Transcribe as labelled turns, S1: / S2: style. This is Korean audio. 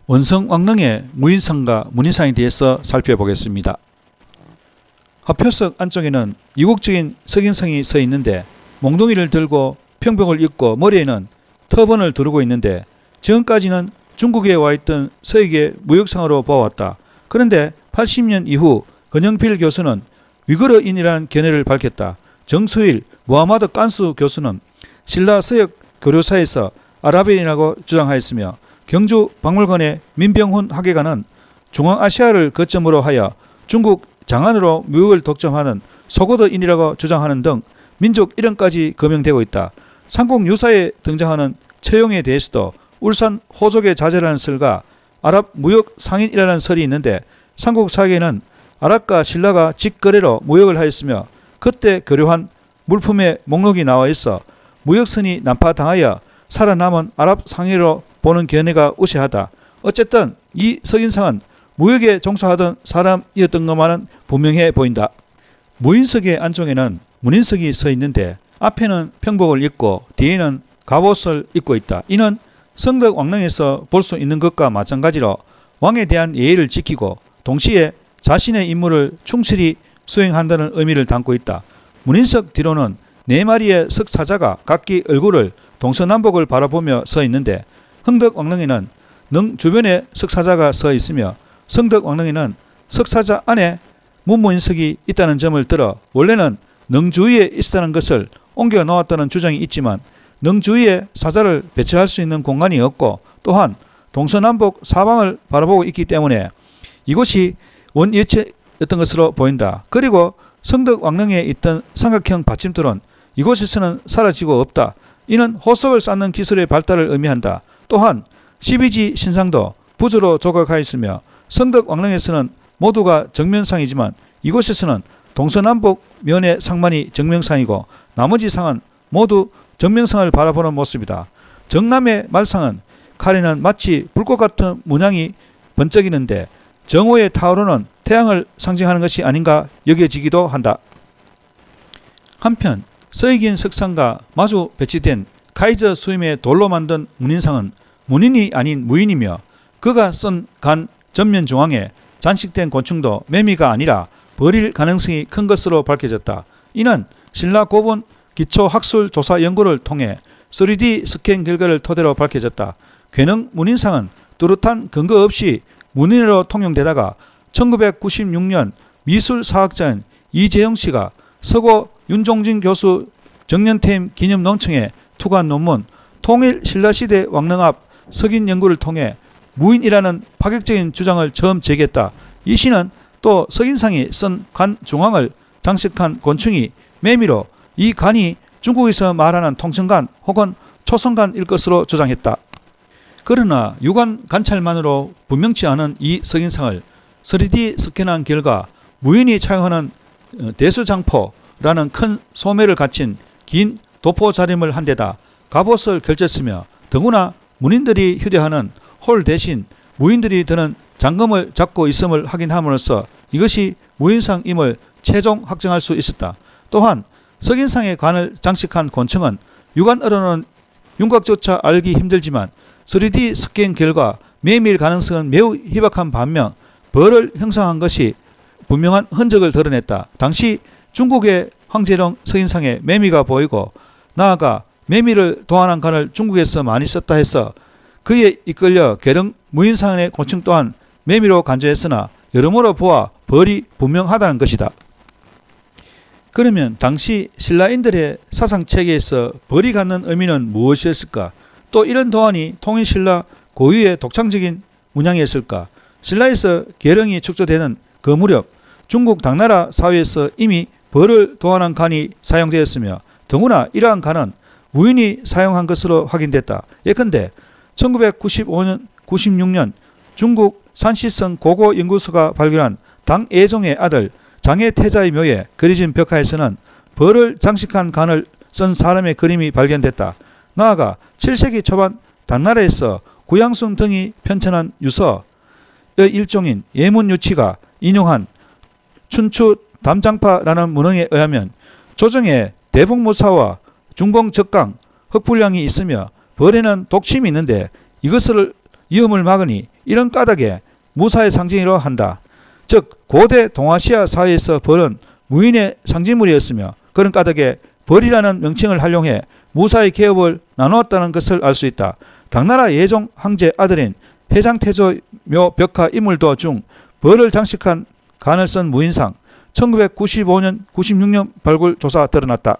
S1: 원성왕릉의 무인상과 문인상에 대해서 살펴보겠습니다. 화표석 안쪽에는 이국적인 석인상이 서 있는데 몽둥이를 들고 평병을 입고 머리에는 터번을 두르고 있는데 지금까지는 중국에 와 있던 서익의 무역상으로 보아왔다. 그런데 80년 이후 건영필 교수는 위거르인이라는 견해를 밝혔다. 정수일, 무하마드 깐수 교수는 신라 서역 교류사에서 아랍인이라고 주장하였으며 경주 박물관의 민병훈 학예관은 중앙아시아를 거점으로 하여 중국 장안으로 무역을 독점하는 소고드인이라고 주장하는 등 민족 이름까지 거명되고 있다. 삼국유사에 등장하는 처용에 대해서도 울산 호족의 자제라는 설과 아랍 무역 상인이라는 설이 있는데 삼국사기에는 아랍과 신라가 직거래로 무역을 하였으며 그때 교류한 물품의 목록이 나와 있어 무역선이 난파당하여 살아남은 아랍 상인으로 보는 견해가 우세하다. 어쨌든 이 석인상은 무역에 종사하던 사람이었던 것만은 분명해 보인다. 무인석의 안쪽에는 문인석이 서 있는데 앞에는 평복을 입고 뒤에는 갑옷을 입고 있다. 이는 성덕왕릉에서 볼 수 있는 것과 마찬가지로 왕에 대한 예의를 지키고 동시에 자신의 임무를 충실히 수행한다는 의미를 담고 있다. 문인석 뒤로는 4마리의 석사자가 각기 얼굴을 동서남북을 바라보며 서 있는데 흥덕왕릉에는 능 주변에 석사자가 서 있으며 성덕왕릉에는 석사자 안에 문무인석이 있다는 점을 들어 원래는 능 주위에 있었다는 것을 옮겨 놓았다는 주장이 있지만 능 주위에 사자를 배치할 수 있는 공간이 없고 또한 동서남북 사방을 바라보고 있기 때문에 이곳이 원예체였던 것으로 보인다. 그리고 성덕왕릉에 있던 삼각형 받침돌은 이곳에서는 사라지고 없다. 이는 호석을 쌓는 기술의 발달을 의미한다. 또한 12지 신상도 부조로 조각하였으며 성덕왕릉에서는 모두가 정면상이지만 이곳에서는 동서남북 면의 상만이 정면상이고 나머지 상은 모두 정면상을 바라보는 모습이다. 정남의 말상은 칼에는 마치 불꽃 같은 문양이 번쩍이는데 정오의 타오르는 태양을 상징하는 것이 아닌가 여겨지기도 한다. 한편 서익인 석상과 마주 배치된 카이저 수임의 돌로 만든 문인상은 문인이 아닌 무인이며 그가 쓴 간 전면 중앙에 장식된 곤충도 매미가 아니라 벌일 가능성이 큰 것으로 밝혀졌다. 이는 신라 고분 기초학술 조사 연구를 통해 3D 스캔 결과를 토대로 밝혀졌다. 괴능 문인상은 뚜렷한 근거 없이 문인으로 통용되다가 1996년 미술사학자인 이재영 씨가 서고 윤종진 교수 정년퇴임 기념 논청에 투과한 논문 통일 신라시대 왕릉 앞 석인 연구를 통해 무인이라는 파격적인 주장을 처음 제기했다. 이 시는 또 석인상이 쓴 관 중앙을 장식한 곤충이 매미로 이 관이 중국에서 말하는 통천관 혹은 초성관일 것으로 주장했다. 그러나 유관 관찰만으로 분명치 않은 이 석인상을 3D 스캔한 결과 무인이 차용하는 대수장포라는 큰 소매를 갖춘 긴 도포 자림을 한 데다 갑옷을 걸쳤으며 더구나 문인들이 휴대하는 홀 대신 무인들이 드는 장검을 잡고 있음을 확인함으로써 이것이 무인상임을 최종 확정할 수 있었다. 또한 석인상의 관을 장식한 곤충은 육안으로는 윤곽조차 알기 힘들지만 3D 스캔 결과 매미일 가능성은 매우 희박한 반면 벌을 형성한 것이 분명한 흔적을 드러냈다. 당시 중국의 황제령 석인상에 매미가 보이고 나아가 매미를 도안한 관을 중국에서 많이 썼다 해서 그에 이끌려 괴릉 무인상의 곤충 또한 매미로 간주했으나 여러모로 보아 벌이 분명하다는 것이다. 그러면 당시 신라인들의 사상체계에서 벌이 갖는 의미는 무엇이었을까? 또 이런 도안이 통일신라 고유의 독창적인 문양이었을까? 신라에서 계령이 축조되는 그 무렵 중국 당나라 사회에서 이미 벌을 도안한 관이 사용되었으며 더구나 이러한 관은 무인이 사용한 것으로 확인됐다. 예컨대 1995년, 96년 중국 산시성 고고연구소가 발견한 당예종의 아들 장해태자의 묘에 그려진 벽화에서는 벌을 장식한 관을 쓴 사람의 그림이 발견됐다. 나아가 7세기 초반 당나라에서 구양순 등이 편찬한 유서의 일종인 예문유치가 인용한 춘추 담장파라는 문헌에 의하면 조정에 대북무사와 중봉적강 흑불량이 있으며 벌에는 독침이 있는데 이것을 위험을 막으니 이런 까닭에 무사의 상징이라 한다. 즉 고대 동아시아 사회에서 벌은 무인의 상징물이었으며 그런 까닭에 벌이라는 명칭을 활용해 무사의 계업을 나누었다는 것을 알 수 있다. 당나라 예종 황제 아들인 해장태조 묘 벽화 인물도 중 벌을 장식한 간을 쓴 무인상 1995년 96년 발굴 조사 드러났다.